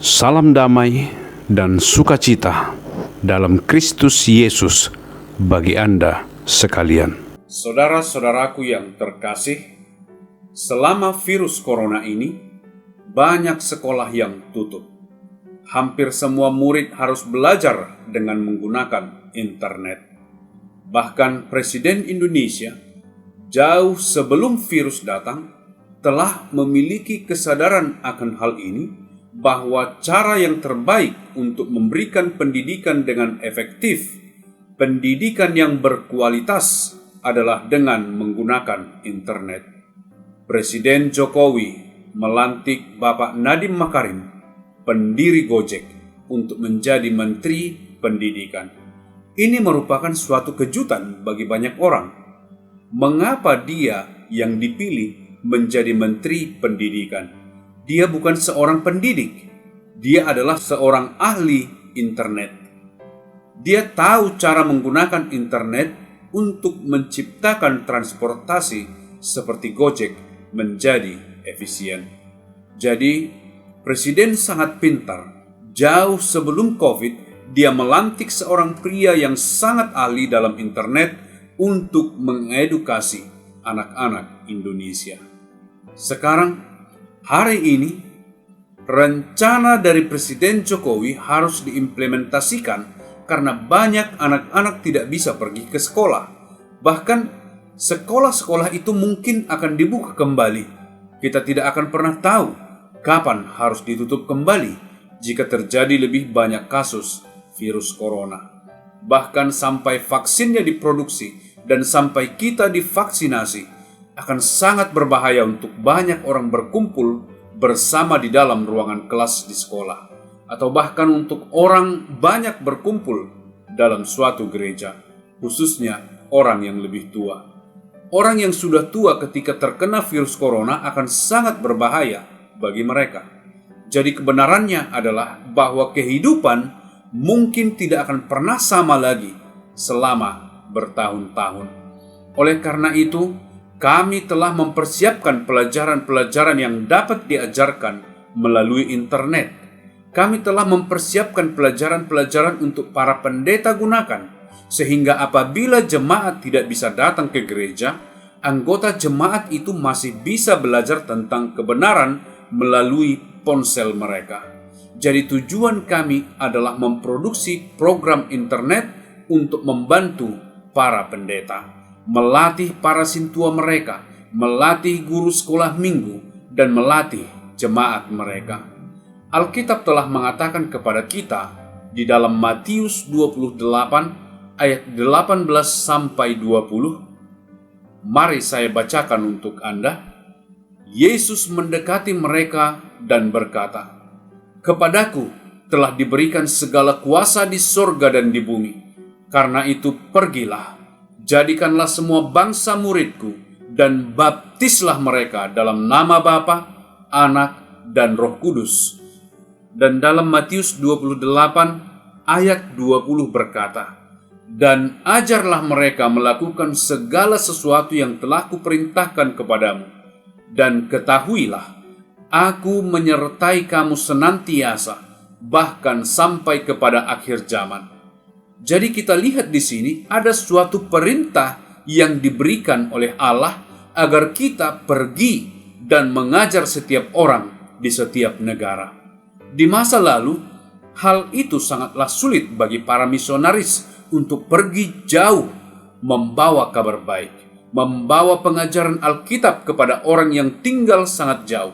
Salam damai dan sukacita dalam Kristus Yesus bagi Anda sekalian. Saudara-saudaraku yang terkasih, selama virus corona ini, banyak sekolah yang tutup. Hampir semua murid harus belajar dengan menggunakan internet. Bahkan Presiden Indonesia, jauh sebelum virus datang, telah memiliki kesadaran akan hal ini, bahwa cara yang terbaik untuk memberikan pendidikan dengan efektif, pendidikan yang berkualitas, adalah dengan menggunakan internet. Presiden Jokowi melantik Bapak Nadiem Makarim, pendiri Gojek, untuk menjadi Menteri Pendidikan. Ini merupakan suatu kejutan bagi banyak orang. Mengapa dia yang dipilih menjadi Menteri Pendidikan? Dia bukan seorang pendidik. Dia adalah seorang ahli internet. Dia tahu cara menggunakan internet untuk menciptakan transportasi seperti Gojek menjadi efisien. Jadi, Presiden sangat pintar. Jauh sebelum COVID, dia melantik seorang pria yang sangat ahli dalam internet untuk mengedukasi anak-anak Indonesia. Sekarang, hari ini, rencana dari Presiden Jokowi harus diimplementasikan karena banyak anak-anak tidak bisa pergi ke sekolah. Bahkan, sekolah-sekolah itu mungkin akan dibuka kembali. Kita tidak akan pernah tahu kapan harus ditutup kembali jika terjadi lebih banyak kasus virus corona. Bahkan sampai vaksinnya diproduksi dan sampai kita divaksinasi, akan sangat berbahaya untuk banyak orang berkumpul bersama di dalam ruangan kelas di sekolah, atau bahkan untuk orang banyak berkumpul dalam suatu gereja, khususnya orang yang lebih tua. Orang yang sudah tua ketika terkena virus corona akan sangat berbahaya bagi mereka. Jadi kebenarannya adalah bahwa kehidupan mungkin tidak akan pernah sama lagi selama bertahun-tahun. Oleh karena itu, kami telah mempersiapkan pelajaran-pelajaran yang dapat diajarkan melalui internet. Kami telah mempersiapkan pelajaran-pelajaran untuk para pendeta gunakan, sehingga apabila jemaat tidak bisa datang ke gereja, anggota jemaat itu masih bisa belajar tentang kebenaran melalui ponsel mereka. Jadi tujuan kami adalah memproduksi program internet untuk membantu para pendeta, melatih para sintua mereka, melatih guru sekolah minggu, dan melatih jemaat mereka. Alkitab telah mengatakan kepada kita di dalam Matius 28 ayat 18 sampai 20. Mari saya bacakan untuk Anda. Yesus mendekati mereka dan berkata, "Kepadaku telah diberikan segala kuasa di sorga dan di bumi. Karena itu pergilah, jadikanlah semua bangsa muridku, dan baptislah mereka dalam nama Bapa, Anak, dan Roh Kudus." Dan dalam Matius 28 ayat 20 berkata, "Dan ajarlah mereka melakukan segala sesuatu yang telah kuperintahkan kepadamu. Dan ketahuilah, aku menyertai kamu senantiasa, bahkan sampai kepada akhir zaman." Jadi kita lihat di sini ada suatu perintah yang diberikan oleh Allah agar kita pergi dan mengajar setiap orang di setiap negara. Di masa lalu, hal itu sangatlah sulit bagi para misionaris untuk pergi jauh membawa kabar baik, membawa pengajaran Alkitab kepada orang yang tinggal sangat jauh.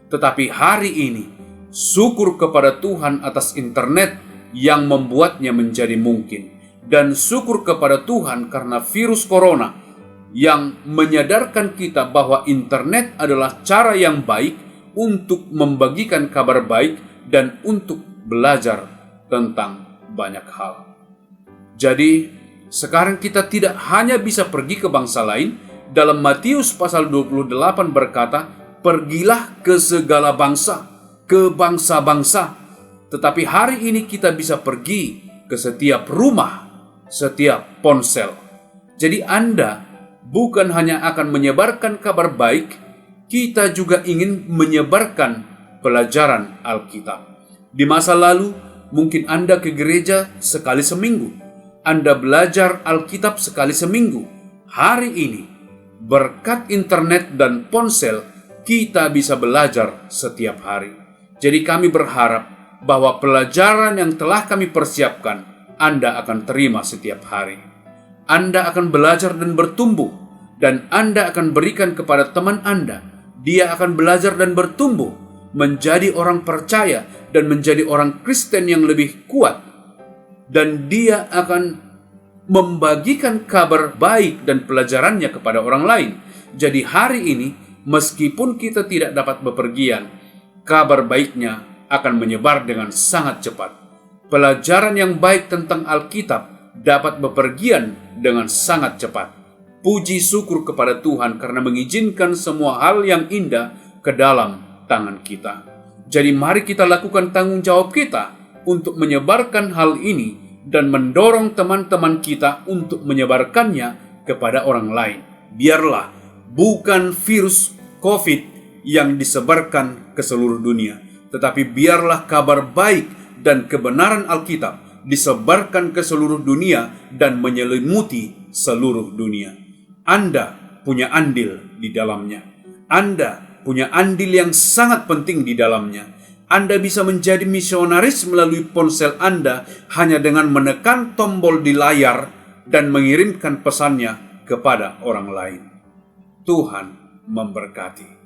Tetapi hari ini, syukur kepada Tuhan atas internet yang membuatnya menjadi mungkin, dan syukur kepada Tuhan karena virus corona yang menyadarkan kita bahwa internet adalah cara yang baik untuk membagikan kabar baik dan untuk belajar tentang banyak hal. Jadi, sekarang kita tidak hanya bisa pergi ke bangsa lain. Dalam Matius pasal 28 berkata, "Pergilah ke segala bangsa, ke bangsa-bangsa." Tetapi hari ini kita bisa pergi ke setiap rumah, setiap ponsel. Jadi Anda bukan hanya akan menyebarkan kabar baik, kita juga ingin menyebarkan pelajaran Alkitab. Di masa lalu, mungkin Anda ke gereja sekali seminggu. Anda belajar Alkitab sekali seminggu. Hari ini, berkat internet dan ponsel, kita bisa belajar setiap hari. Jadi kami berharap bahwa pelajaran yang telah kami persiapkan, Anda akan terima setiap hari. Anda akan belajar dan bertumbuh, dan Anda akan berikan kepada teman Anda. Dia akan belajar dan bertumbuh, menjadi orang percaya dan menjadi orang Kristen yang lebih kuat. Dan dia akan membagikan kabar baik dan pelajarannya kepada orang lain. Jadi hari ini, meskipun kita tidak dapat bepergian, kabar baiknya akan menyebar dengan sangat cepat. Pelajaran yang baik tentang Alkitab dapat bepergian dengan sangat cepat. Puji syukur kepada Tuhan karena mengizinkan semua hal yang indah ke dalam tangan kita. Jadi mari kita lakukan tanggung jawab kita untuk menyebarkan hal ini dan mendorong teman-teman kita untuk menyebarkannya kepada orang lain. Biarlah bukan virus COVID yang disebarkan ke seluruh dunia, tetapi biarlah kabar baik dan kebenaran Alkitab disebarkan ke seluruh dunia dan menyelimuti seluruh dunia. Anda punya andil di dalamnya. Anda punya andil yang sangat penting di dalamnya. Anda bisa menjadi misionaris melalui ponsel Anda hanya dengan menekan tombol di layar dan mengirimkan pesannya kepada orang lain. Tuhan memberkati.